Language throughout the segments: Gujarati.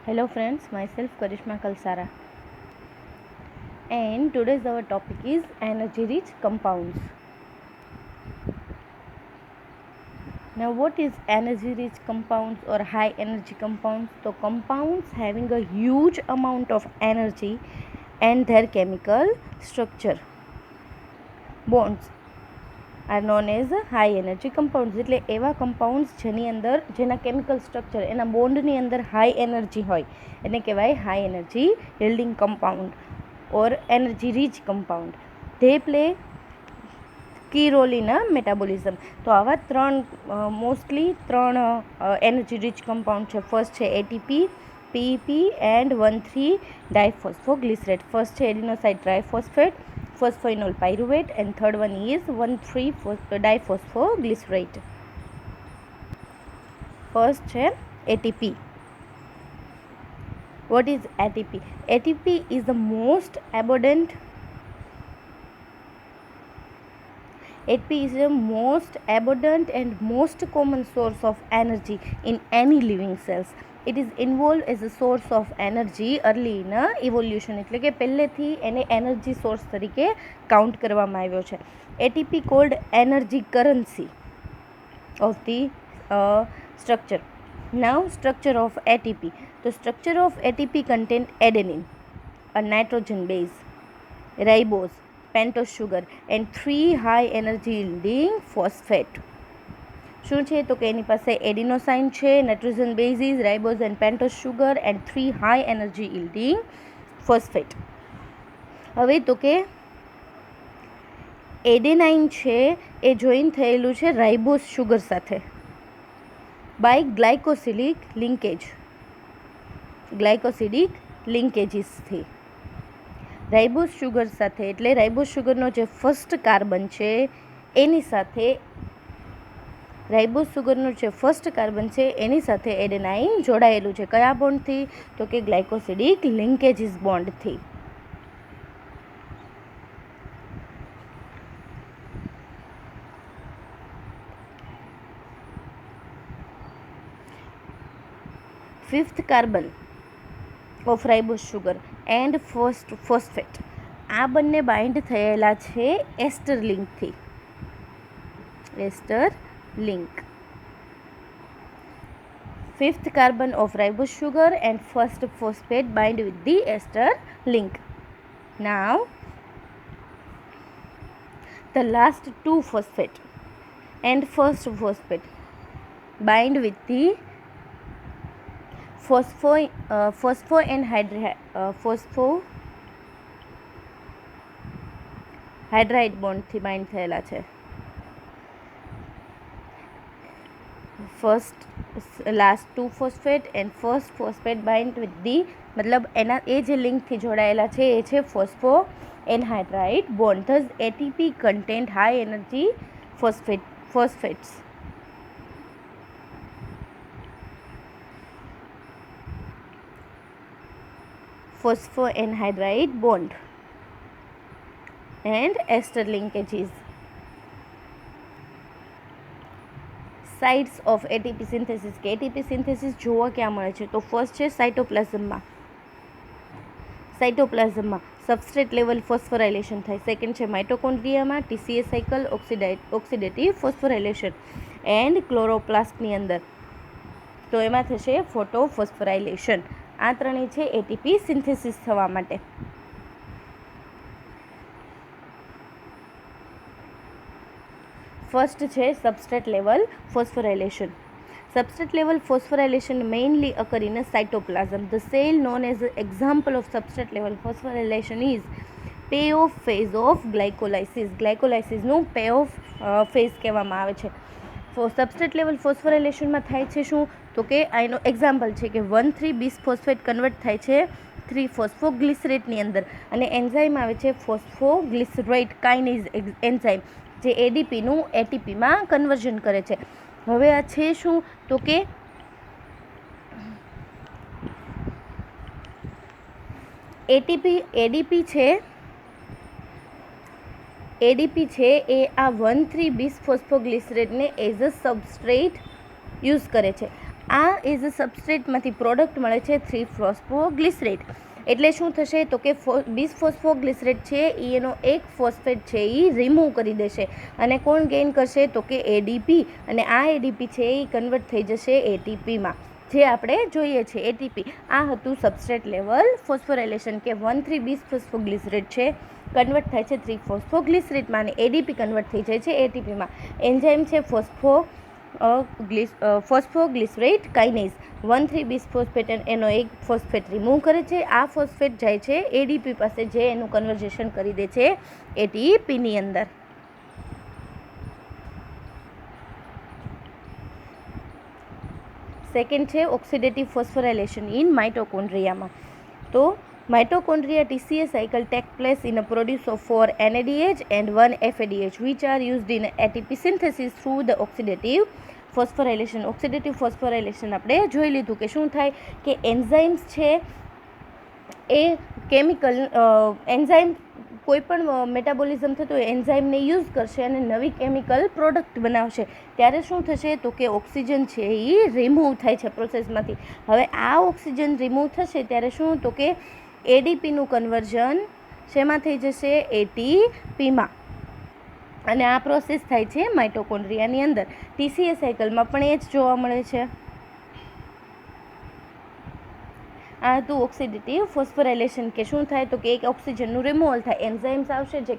Hello friends, myself Karishma Kalsara, and today's our topic is energy rich compounds. Now what is energy rich compounds or high energy compounds? So compounds having a huge amount of energy and their chemical structure bonds are known as high energy compounds. એટલે એવા compounds જેની અંદર જેના chemical structure એના બોન્ડની અંદર high energy હોય એને કહેવાય high energy yielding compound or energy rich compound. They play key role in metabolism. તો આવા મોસ્ટલી ત્રણ એનર્જી રિચ કમ્પાઉન્ડ છે. ફર્સ્ટ છે એટીપી, પીઈપી એન્ડ 1,3 ડાયફોસ્ફોગ્લિસરેટ. ફર્સ્ટ છે એડિનોસાઇડ triphosphate, phosphonol pyruvate, and third one is 1,3 diphosphoglycerate. First છે ATP. What is ATP? ATP is the most abundant and most common source of energy in any living cells. It is involved as a source of energy early in evolution. એટલે કે પહેલેથી એને એનર્જી સોર્સ તરીકે કાઉન્ટ કરવામાં આવ્યો છે. ATP called energy currency of the structure. Now structure of ATP. The structure of ATP contain adenine, a nitrogen base, ribose, pentose sugar, and 3 high energy yielding phosphate. શું છે તો કે એની પાસે એડિનોસાઇન છે, nitrogen bases, ribose and pentose sugar and 3 high energy yielding phosphate. હવે તો કે એડેનાઇન છે એ જોઈન થયેલું છે રાઇબોઝ શુગર સાથે બાય ગ્લાયકોસિડિક લિંકેજીસથી. રાઇબોઝ શુગર સાથે એટલે રાઇબોઝ શુગરનો જે ફર્સ્ટ કાર્બન છે એની સાથે એડેનાઇન જોડાયેલું છે. કયા બોન્ડથી તો કે ગ્લાયકોસિડિક લિંકેજીસ બોન્ડથી. Fifth carbon of ribose sugar and phosphate આ બંને બાઇન્ડ થયેલા છે એસ્ટર લિંકથી. Fifth carbon of ribose sugar and first phosphate bind with the ester link. Now the last two phosphate and first phosphate bind with the phosphohydride bond થી બાઇન્ડ થયેલા છે. Last two phosphate and first phosphate bind with the મતલબ એના એ જે લિંકથી જોડાયેલા છે એ છે phospho anhydride bond. Thus ATP content high energy phosphates. Phospho anhydride bond and ester linkages. Sites of ATP synthesis કે એટીપી સિન્થેસિસ જોવા ક્યાં મળે છે તો ફર્સ્ટ છે સાઇટોપ્લાઝમમાં સબસ્ટ્રેટ લેવલ ફોસ્ફોરાઇલેશન થાય. સેકન્ડ છે માઇટોકોન્ડ્રિયામાં ટીસીએ સાયકલ ઓક્સિડેટિવ ફોસ્ફોરાઇલેશન એન્ડ ક્લોરોપ્લાસ્ટની અંદર તો એમાં થશે ફોટોફોસ્ફોરાઇલેશન. આ ત્રણેય છે એટીપી સિન્થેસિસ થવા માટે. ફર્સ્ટ છે substrate level phosphorylation. Substrate level phosphorylation mainly occur in a cytoplasm. The cell known as an example of substrate level phosphorylation is payoff phase of glycolysis. ગ્લાયકોલાઇસિસનું payoff phase કહેવામાં આવે છે. સબસ્ટ્રેટ લેવલ ફોસ્ફોરાઇલેશનમાં થાય છે શું તો કે આનો એક્ઝામ્પલ છે કે 1,3 બિસફોસ્ફેટ કન્વર્ટ થાય છે 3 ફોસ્ફોગ્લિસરેટની અંદર અને એન્ઝાઇમ આવે છે ફોસ્ફોગ્લિસરેટ કાઇનેઝ એન્ઝાઇમ જે એડીપીનું એટીપીમાં કન્વર્ઝન કરે છે. હવે આ છે શું તો કે એડીપી છે એ આ 1,3 બિસફોસ્ફોગ્લિસરેટને એઝ અ સબસ્ટ્રેટ યુઝ કરે છે. આ એઝ અ સબસ્ટ્રેટમાંથી પ્રોડક્ટ મળે છે 3-ફોસ્ફોગ્લિસરેટ. એટલે શું થશે તો કે બીસફોસ્ફોગ્લિસરેટ છે એ એનો એક ફોસ્ફેટ છે એ રિમૂવ કરી દેશે અને કોણ ગેઇન કરશે તો કે એડીપી, અને આ એડીપી છે એ કન્વર્ટ થઈ જશે એટીપીમાં, જે આપણે જોઈએ છે એટીપી. આ હતું સબસ્ટ્રેટ લેવલ ફોસ્ફોરાયલેશન કે 1,3-બીસફોસ્ફોગ્લિસરેટ છે કન્વર્ટ થાય છે 3-ફોસ્ફોગ્લિસરેટમાં અને એડીપી કન્વર્ટ થઈ જાય છે એટીપીમાં. એન્ઝાઇમ છે ફોસ્ફોગ્લિસરેટ કાઇનેઝ. 1,3-બીસફોસ્ફેટ એનો એક ફોસ્ફેટ રિમૂવ કરે છે. આ ફોસ્ફેટ જાય છે એડીપી પાસે, જે એનું કન્વર્ઝેશન કરી દે છે એટીપીની અંદર. સેકન્ડ છે ઓક્સિડેટિવ ફોસ્ફોરાયલેશન ઇન માઇટોકોન્ડ્રિયામાં. તો mitochondria TCA cycle take place in a produce of 4 NADH and 1 FADH, which are used in ATP synthesis through the oxidative phosphorylation. Oxidative phosphorylation આપણે જોઈ લીધું કે શું થાય કે એન્ઝાઇમ્સ છે એ કેમિકલ એન્ઝાઇમ કોઈ પણ મેટાબોલિઝમ થતું હોય એન્ઝાઇમને યુઝ કરશે અને નવી કેમિકલ પ્રોડક્ટ બનાવશે. ત્યારે શું થશે તો કે ઓક્સિજન છે એ રિમૂવ થાય છે પ્રોસેસમાંથી. હવે આ ઓક્સિજન રિમૂવ થશે ત્યારે શું તો કે એડીપીનું કન્વર્ઝન શેમાં થઈ જશે એટીપીમાં, અને આ પ્રોસેસ થાય છે માઇટોકોન્ડ્રિયાની અંદર. ટીસીએ સાયકલમાં પણ એ જ જોવા મળે છે. આ હતું ઓક્સિડેટિવ ફોસ્ફોરાયલેશન કે શું થાય તો કે એક ઓક્સિજનનું રિમૂવલ થાય, એન્ઝાઇમ્સ આવશે જે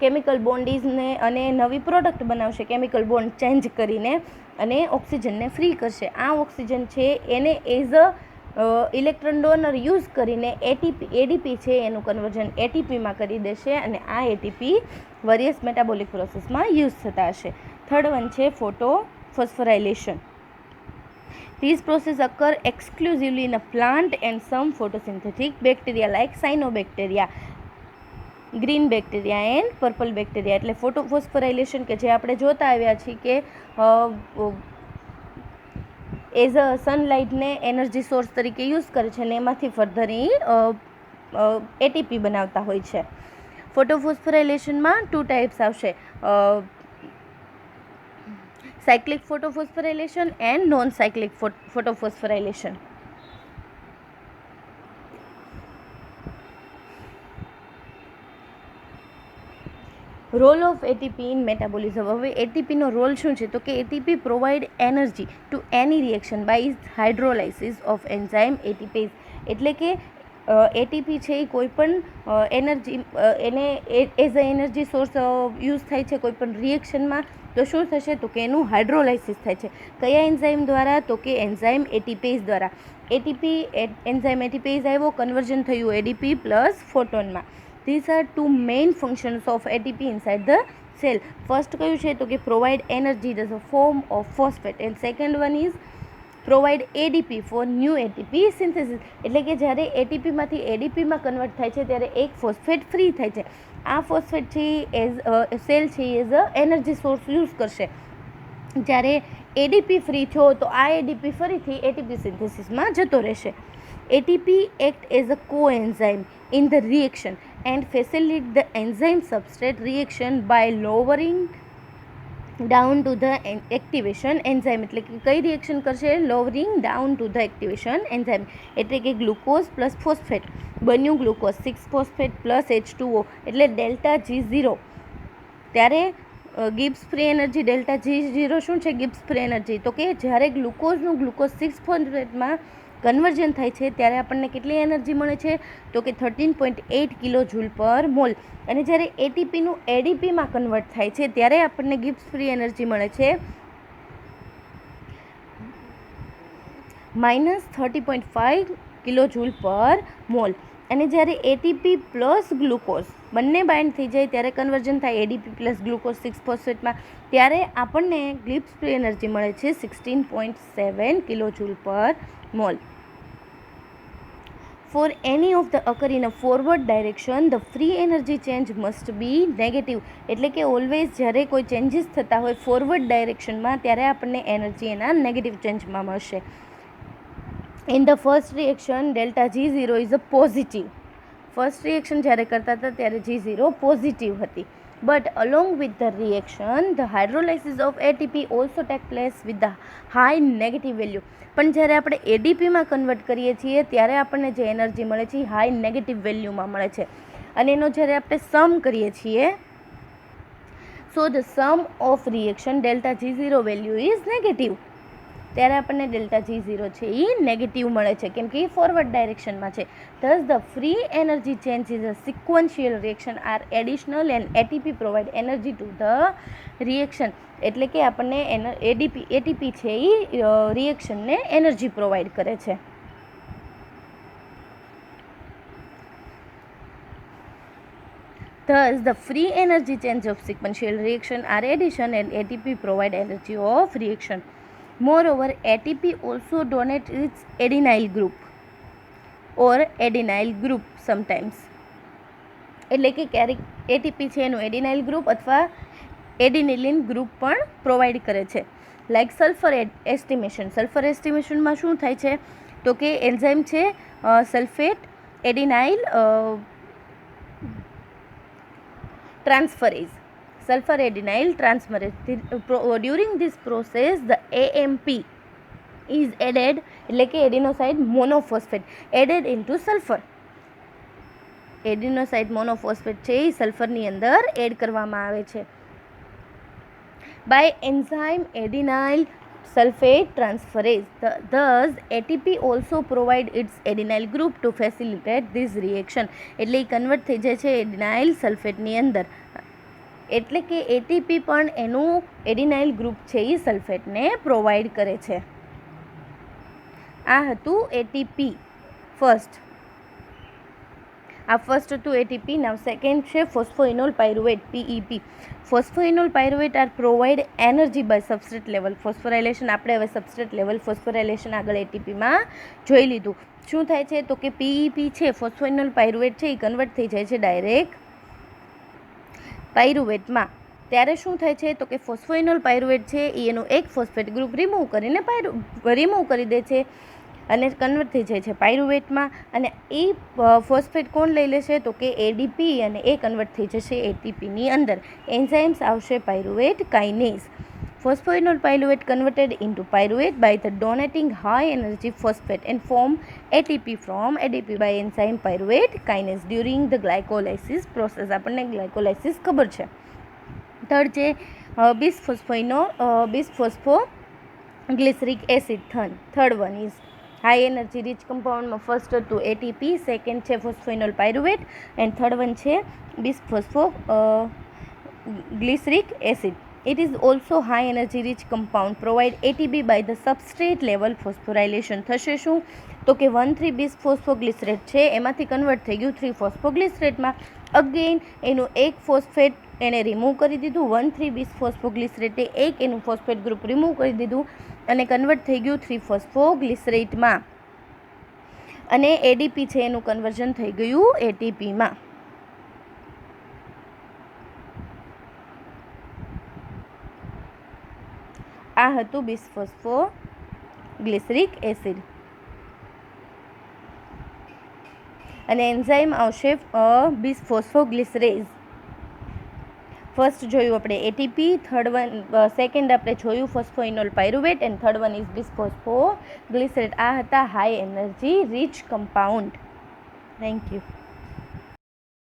કેમિકલ બોન્ડીઝને અને નવી પ્રોડક્ટ બનાવશે કેમિકલ બોન્ડ ચેન્જ કરીને અને ઓક્સિજનને ફ્રી કરશે. આ ઓક્સિજન છે એને એઝ અ ઇલેક્ટ્રોન ડોનર યુઝ કરીને એડીપી છે એનું કન્વર્ઝન એટીપીમાં કરી દેશે અને આ એટીપી વેરિયસ મેટાબોલિક પ્રોસેસમાં યુઝ થતા હશે. થર્ડ વન છે ફોટોફોસ્ફોરાયલેશન. These processes occur exclusively in a plant and some photosynthetic bacteria like cyanobacteria, green bacteria and purple bacteria. એટલે ફોટોફોસ્ફોરાયલેશન કે જે આપણે જોતા આવ્યા છીએ કે એઝ અ સનલાઇટને એનર્જી સોર્સ તરીકે યુઝ કરે છે અને એમાંથી ફર્ધર એટીપી બનાવતા હોય છે. ફોટોફોસ્ફોરાયલેશનમાં 2 ટાઈપ્સ આવશે, cyclic photosphorylation and non-cyclic photosphorylation. Role of ATP in metabolism. હવે એટીપીનો રોલ શું છે તો કે ATP provide energy to any reaction by hydrolysis of enzyme ATPase. એટલે કે એટીપી છે એ કોઈ પણ એનર્જી એને as a energy source use થાય છે કોઈ પણ રિએક્શનમાં. તો શું થશે તો કે એનું હાઇડ્રોલાઇસિસ થાય છે. કયા એન્ઝાઇમ દ્વારા તો કે એન્ઝાઇમ એટીપેઝ દ્વારા. એન્ઝાઇમ એટીપેઝ આવ્યો, કન્વર્ઝન થયું ADP plus ફોટોનમાં. These are 2 main functions of ATP inside the cell. First કયું છે તો કે provide energy as a form of phosphate and second one is provide ADP for new ATP synthesis. એટલે કે જ્યારે એટીપીમાંથી એડીપીમાં કન્વર્ટ થાય છે ત્યારે એક ફોસ્ફેટ ફ્રી થાય છે. આ ફોસ્ફેટ છે એઝ સેલ છે as a energy source use કરશે. જ્યારે એડીપી ફ્રી થયો તો આ એડીપી ફરીથી એટીપી સિન્થેસિસમાં જતો રહેશે. ATP act as a coenzyme in the reaction and facilitate the enzyme substrate reaction by lowering down to the activation enzyme. એટલે કે કઈ રિએક્શન કરશે lowering down to the activation enzyme. એટલે કે ગ્લુકોઝ પ્લસ ફોસ્ફેટ બન્યું ગ્લુકોઝ 6 ફોસ્ફેટ પ્લસ H2O એટલે ડેલ્ટા G0. ત્યારે Gibbs free energy delta G0 શું છે ગિબ્સ ફ્રી એનર્જી તો કે જ્યારે ગ્લુકોઝનું ગ્લુકોઝ 6 ફોસ્ફેટમાં કન્વર્ઝન થાય છે ત્યારે આપણને કેટલી એનર્જી મળે છે તો કે 13.8 કિલો જૂલ પર મોલ. અને જ્યારે એટીપીનું એડીપીમાં કન્વર્ટ થાય છે ત્યારે આપણને ગિબ્સ ફ્રી એનર્જી મળે છે -30.5 કિલો જૂલ પર મોલ. અને જ્યારે એટીપી પ્લસ ગ્લુકોઝ બંને બાઇન્ડ થઈ જાય ત્યારે કન્વર્ઝન થાય એડીપી પ્લસ ગ્લુકોઝ 6 ફોસ્ફેટમાં, ત્યારે આપણને ગિબ્સ ફ્રી એનર્જી મળે છે 16.7 કિલો જૂલ પર mall. For any of the occur in a forward direction, the free energy change must be negative. એટલે કે ઓલવેઝ જ્યારે કોઈ ચેન્જીસ થતા હોય ફોરવર્ડ ડાયરેક્શનમાં ત્યારે આપણને એનર્જી એના નેગેટિવ ચેન્જમાં મળશે. In the first reaction delta G0 is a positive. First reaction જ્યારે કરતા હતા ત્યારે G0 પોઝિટિવ હતી But along with the reaction, the hydrolysis of ATP also take place with the high negative value. પણ જ્યારે આપણે એડીપીમાં કન્વર્ટ કરીએ છીએ ત્યારે આપણને જે એનર્જી મળે છે એ હાઈ નેગેટિવ વેલ્યુમાં મળે છે. અને એનો જ્યારે આપણે સમ કરીએ છીએ, so the sum of reaction delta G0 value is negative. ત્યારે આપણને ડેલ્ટા G0 છે એ નેગેટિવ મળે છે, કેમ કે એ ફોરવર્ડ ડાયરેક્શનમાં છે. Thus the free energy change is a sequential reaction are additional and ATP provide energy to the reaction. એટલે કે આપણને એટીપી છે એ રિએક્શનને એનર્જી પ્રોવાઈડ કરે છે. Thus the free energy change of sequential reaction are addition and ATP provide energy of reaction. Moreover, ATP also donates its adenyl group or adenyl group sometimes. એટલે કે ક્યારેક એટીપી છે એનું એડિનાઇલ ગ્રુપ અથવા એડિનિલિન ગ્રુપ પણ પ્રોવાઈડ કરે છે. Like sulphur estimation. સલ્ફર એસ્ટિમેશનમાં શું થાય છે તો કે એન્ઝાઇમ છે sulphate એડિનાઇલ transferase, sulfur adenyl transferase. During this process the AMP is added, એટલે કે એડિનોસાઇડ monophosphate added into sulfur. એડિનોસાઇડ monophosphate છે એ સલ્ફરની અંદર એડ કરવામાં આવે છે. by enzyme adenyl sulfate transferase. Thus ATP also provide its adenyl group to facilitate this reaction. એટલે એ કન્વર્ટ થઈ જાય છે એડિનાઇલ સલ્ફેટની અંદર. એટલે કે એટીપી પણ એનું એડિનાઇલ ગ્રુપ છે એ સલ્ફેટને પ્રોવાઈડ કરે છે. આ હતું એટીપી ફર્સ્ટ. આ ફર્સ્ટ હતું એટીપી. નાવ સેકન્ડ છે phosphoenol pyruvate PEP. Phosphoenol pyruvate are provide energy by substrate level. Phosphorylation આપણે હવે સબસ્ટ્રેટ લેવલ ફોસ્ફોરાઇલેશન આગળ એટીપીમાં જોઈ લીધું. શું થાય છે તો કે PEP છે ફોસ્ફોઇનોલ પાયરુવેટ છે એ કન્વર્ટ થઈ જાય છે ડાયરેક્ટ પાયરુવેટમાં. ત્યારે શું થાય છે તો કે ફોસ્ફોઇનોલ પાયરુવેટ છે એ એનું એક ફોસ્ફેટ ગ્રુપ રિમૂવ કરી દે છે અને કન્વર્ટ થઈ જાય છે પાયરુવેટમાં. અને એ ફોસ્ફેટ કોણ લઈ લેશે તો કે એડીપી, અને એ કન્વર્ટ થઈ જશે એટીપીની અંદર. એન્ઝાઇમ્સ આવશે pyruvate કાઇનેઝ. Phosphoenol pyruvate converted into pyruvate by the donating high energy phosphate and form ATP from ADP by enzyme pyruvate kinase during the glycolysis process. આપણને ગ્લાયકોલાઇસિસ ખબર છે. થર્ડ છે bisphosphoglyceric acid. Third one is high energy rich કમ્પાઉન્ડમાં ફર્સ્ટ હતું એટીપી, સેકન્ડ છે phosphoenol pyruvate and third one છે bisphosphoglyceric acid. It is also high energy rich compound provide ATP by the substrate level phosphorylation. થશે શું તો કે 1,3 bisphosphoglycerate છે એમાંથી કન્વર્ટ થઈ ગયું 3 ફોસ્ફોગ્લિસરેટમાં. અગેન એનું એક ફોસ્ફેટ એને રિમૂવ કરી દીધું. 1,3 bisphosphoglycerate એક એનું ફોસ્ફેટ ગ્રુપ રિમૂવ કરી દીધું અને કન્વર્ટ થઈ ગયું 3 ફોસ્ફોગ્લિસરેટમાં. અને એડીપી છે એનું કન્વર્ઝન થઈ ગયું એટીપીમાં. આ હતું bisphosphoglyceric acid. અને એન્ઝાઇમ આવશે bisphosphoglycerase. ફર્સ્ટ જોયું આપણે એટીપી, સેકન્ડ આપણે જોયું phosphoenol pyruvate and third one is bisphosphoglycerate. આ હતા high energy rich compound. Thank you.